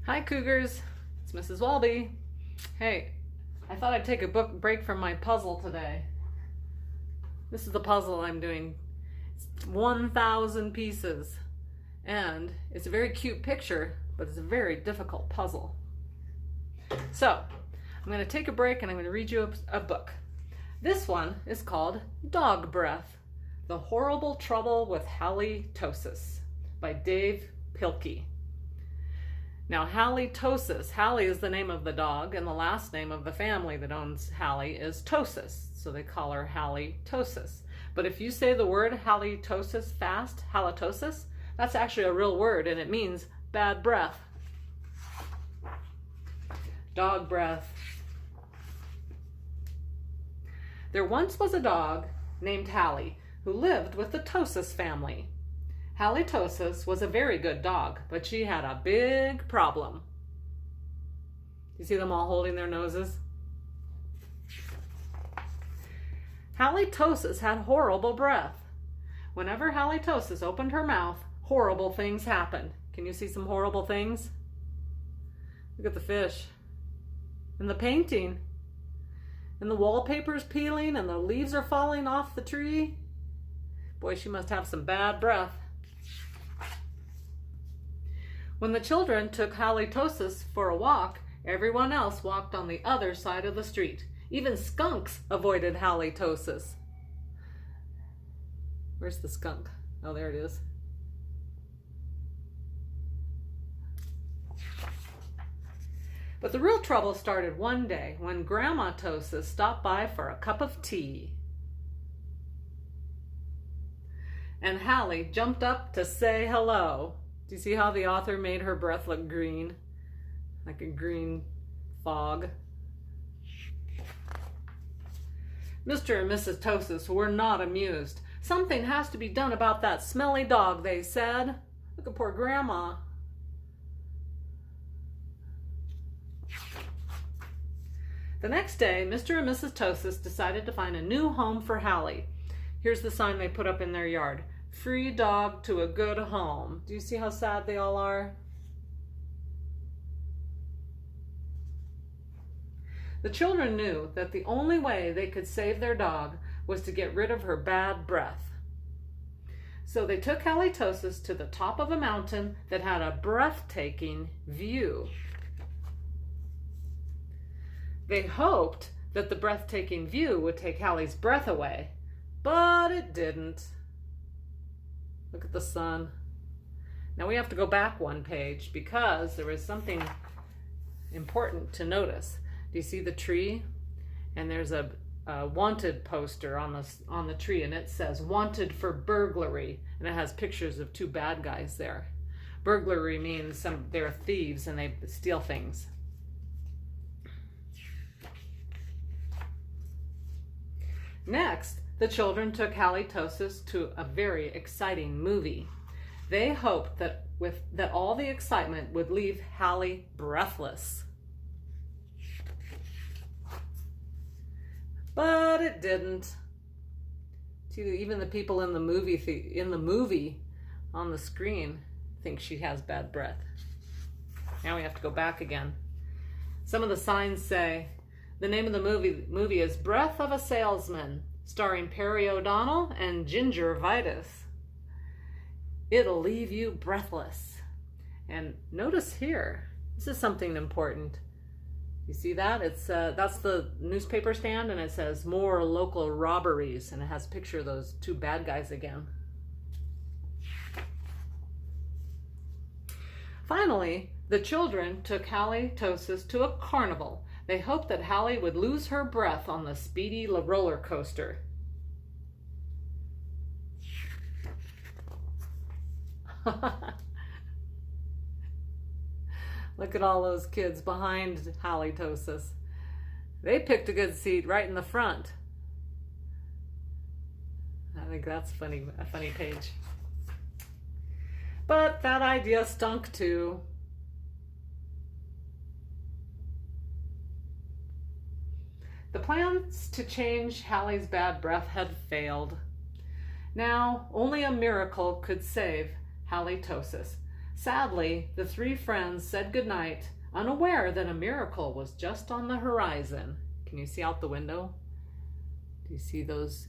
Hi Cougars, it's Mrs. Walbye. Hey, I thought I'd take a break from my puzzle today. This is the puzzle I'm doing. It's 1,000 pieces and it's a very cute picture, but it's a very difficult puzzle. So I'm going to take a break and I'm going to read you a book. This one is called Dog Breath: The Horrible Trouble with Halitosis by Dav Pilkey. Now, halitosis, Hallie is the name of the dog, and the last name of the family that owns Hallie is Tosis, so they call her halitosis. But if you say the word halitosis fast, halitosis, that's actually a real word, and it means bad breath. Dog breath. There once was a dog named Hallie who lived with the Tosis family. Halitosis was a very good dog, but she had a big problem. You see them all holding their noses? Halitosis had horrible breath. Whenever Halitosis opened her mouth, horrible things happened. Can you see some horrible things? Look at the fish. And the painting. And the wallpaper's peeling and the leaves are falling off the tree. Boy, she must have some bad breath. When the children took halitosis for a walk, everyone else walked on the other side of the street. Even skunks avoided halitosis. Where's the skunk? Oh, there it is. But the real trouble started one day when Grandma Tosis stopped by for a cup of tea. And Hallie jumped up to say hello. Do you see how the author made her breath look green? Like a green fog. Mr. and Mrs. Tosis were not amused. Something has to be done about that smelly dog, they said. Look at poor Grandma. The next day, Mr. and Mrs. Tosis decided to find a new home for Hallie. Here's the sign they put up in their yard. Free dog to a good home. Do you see how sad they all are? The children knew that the only way they could save their dog was to get rid of her bad breath. So they took Halitosis to the top of a mountain that had a breathtaking view. They hoped that the breathtaking view would take Hallie's breath away, but it didn't. Look at the sun. Now we have to go back one page because there was something important to notice. Do you see the tree? And there's a wanted poster on the tree, and it says wanted for burglary, and it has pictures of two bad guys there. Burglary means they're thieves and they steal things. Next, the children took Halitosis to a very exciting movie. They hoped that all the excitement would leave Hallie breathless. But it didn't. See, even the people in the movie on the screen think she has bad breath. Now we have to go back again. Some of the signs say the name of the movie is Breath of a Salesman, starring Perry O'Donnell and Ginger Vitus. It'll leave you breathless. And notice here, this is something important. You see that? That's the newspaper stand, and it says more local robberies, and it has a picture of those two bad guys again. Finally, the children took Halitosis to a carnival. They hoped that Hallie would lose her breath on the speedy roller coaster. Look at all those kids behind Halitosis. They picked a good seat right in the front. I think that's funny, a funny page. But that idea stunk too. The plans to change Hallie's bad breath had failed. Now, only a miracle could save Halitosis. Sadly, the three friends said goodnight, unaware that a miracle was just on the horizon. Can you see out the window? Do you see those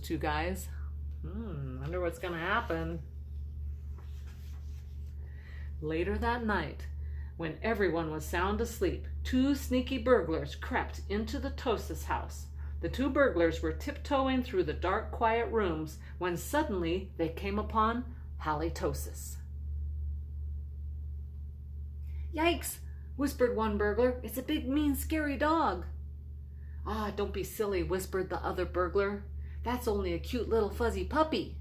two guys? Wonder what's gonna happen. Later that night, when everyone was sound asleep, two sneaky burglars crept into the Tosis house. The two burglars were tiptoeing through the dark, quiet rooms when suddenly they came upon Halitosis. "Yikes!" whispered one burglar. "It's a big, mean, scary dog." "Ah, don't be silly," whispered the other burglar. "That's only a cute little fuzzy puppy."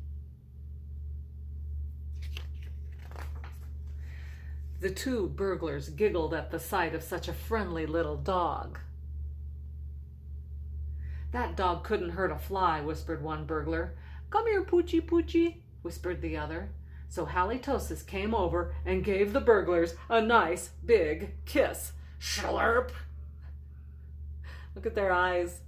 The two burglars giggled at the sight of such a friendly little dog. "That dog couldn't hurt a fly," whispered one burglar. "Come here, Poochie Poochie," whispered the other. So Halitosis came over and gave the burglars a nice big kiss. Slurp! Look at their eyes.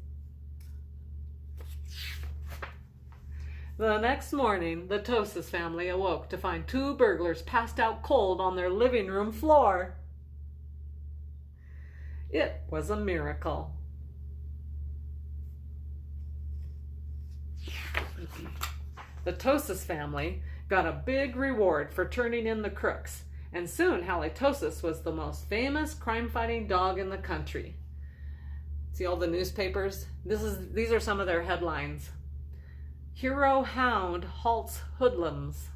The next morning, the Tosis family awoke to find two burglars passed out cold on their living room floor. It was a miracle. The Tosis family got a big reward for turning in the crooks, and soon Halitosis was the most famous crime-fighting dog in the country. See all the newspapers? These are some of their headlines. "Hero Hound halts hoodlums."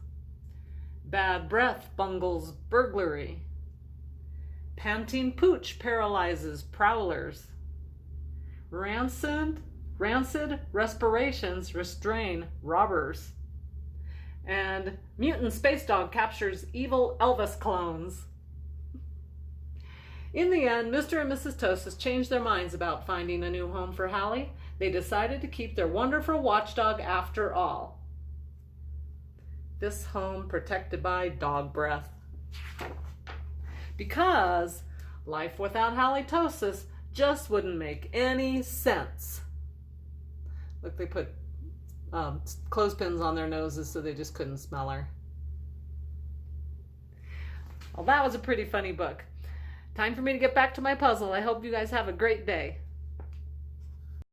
"Bad breath bungles burglary." "Panting pooch paralyzes prowlers." Rancid respirations restrain robbers." And "Mutant space dog captures evil Elvis clones." In the end, Mr. and Mrs. Tosis changed their minds about finding a new home for Hallie. They decided to keep their wonderful watchdog after all. This home protected by dog breath. Because life without Halitosis just wouldn't make any sense. Look, they put clothespins on their noses so they just couldn't smell her. Well, that was a pretty funny book. Time for me to get back to my puzzle. I hope you guys have a great day.